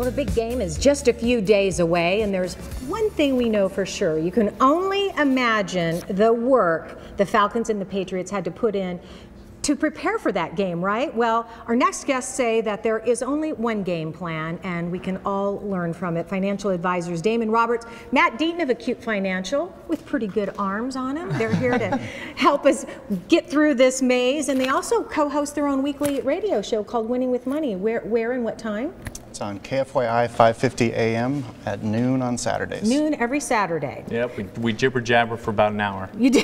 Well, the big game is just a few days away, and there's one thing we know for sure. You can only imagine the work the Falcons and the Patriots had to put in to prepare for that game, right? Well, our next guests say that there is only one game plan, and we can all learn from it. Financial advisors Damon Roberts, Matt Deaton of Acute Financial, with pretty good arms on them. They're here to help us get through this maze, and they also co-host their own weekly radio show called Winning with Money. Where and what time? It's on KFYI 5:50 a.m. at noon on Saturdays. Noon every Saturday. Yep, we jibber jabber for about an hour. You do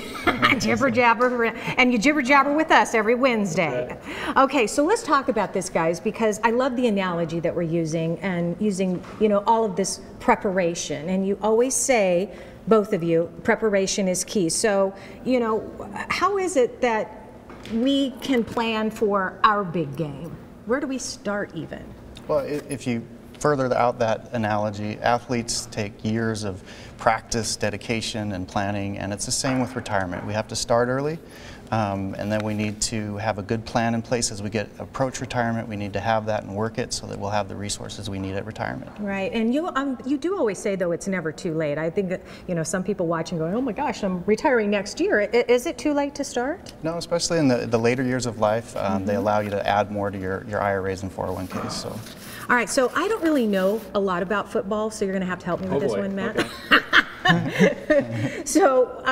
jibber jabber, and you jibber jabber with us every Wednesday. Okay, so let's talk about this, guys, because I love the analogy that we're using, and using, you know, all of this preparation. And you always say, both of you, preparation is key. So, you know, how is it that we can plan for our big game? Where do we start even? Well, if you further out that analogy, athletes take years of practice, dedication, and planning, and it's the same with retirement. We have to start early, and then we need to have a good plan in place as we approach retirement. We need to have that and work it so that we'll have the resources we need at retirement. Right, and you do always say, though, it's never too late. I think that, you know, some people watching going, oh my gosh, I'm retiring next year. Is it too late to start? No, especially in the later years of life, they allow you to add more to your IRAs and 401ks. So. All right, so I don't really know a lot about football, so you're going to have to help me with this one, Matt. Okay. So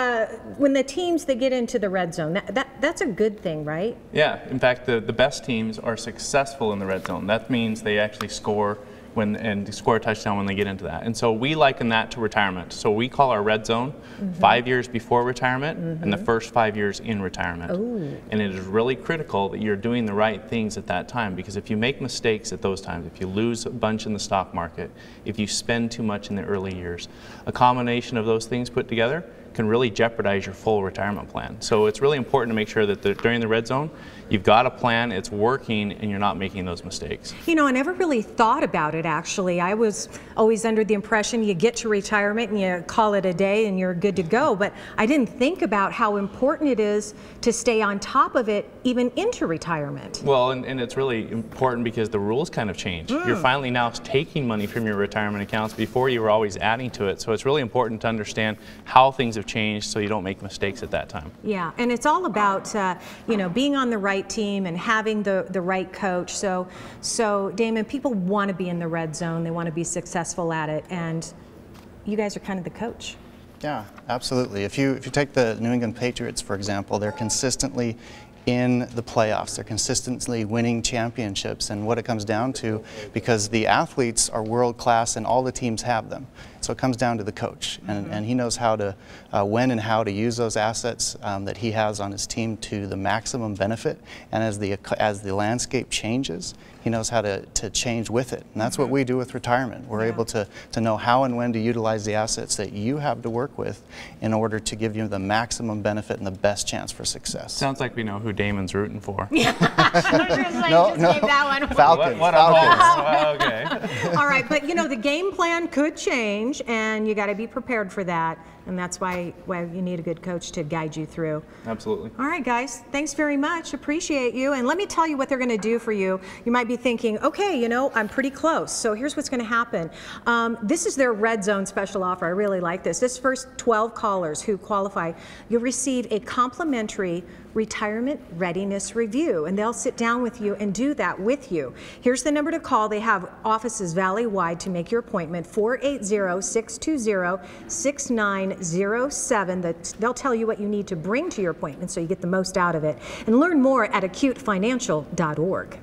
when the teams, they get into the red zone, that's a good thing, right? Yeah, in fact, the best teams are successful in the red zone. That means they actually score and score a touchdown when they get into that. And so we liken that to retirement. So we call our red zone 5 years before retirement and the first 5 years in retirement. Ooh. And it is really critical that you're doing the right things at that time, because if you make mistakes at those times, if you lose a bunch in the stock market, if you spend too much in the early years, a combination of those things put together can really jeopardize your full retirement plan. So it's really important to make sure that during the red zone, you've got a plan, it's working, and you're not making those mistakes. You know, I never really thought about it, actually. I was always under the impression you get to retirement and you call it a day and you're good to go, but I didn't think about how important it is to stay on top of it even into retirement. Well, and it's really important because the rules kind of change. You're finally now taking money from your retirement accounts. Before, you were always adding to it, so it's really important to understand how things have changed so you don't make mistakes at that time. Yeah, and it's all about you know, being on the right team and having the right coach. So Damon, people want to be in the red zone. They want to be successful at it, and you guys are kind of the coach. Yeah, absolutely. If you take the New England Patriots, for example, they're consistently in the playoffs. They're consistently winning championships, and what it comes down to, because the athletes are world class and all the teams have them, so it comes down to the coach, and he knows how to, when and how to use those assets that he has on his team to the maximum benefit, and as the landscape changes, he knows how to change with it, and that's what we do with retirement. We're able to know how and when to utilize the assets that you have to work with in order to give you the maximum benefit and the best chance for success. Sounds like we know who Damon's rooting for. No, Falcons. Falcons. Okay. All right, but you know, the game plan could change, and you got to be prepared for that, and that's why you need a good coach to guide you through. Absolutely. All right, guys, thanks very much. Appreciate you. And let me tell you what they're going to do for you. You might be thinking, okay, you know, I'm pretty close. So here's what's going to happen. This is their Red Zone special offer. I really like this. This first 12 callers who qualify, you'll receive a complimentary retirement readiness review, and they'll sit down with you and do that with you. Here's the number to call. They have offices valley-wide to make your appointment, 480-620-6907. They'll tell you what you need to bring to your appointment so you get the most out of it. And learn more at acutefinancial.org.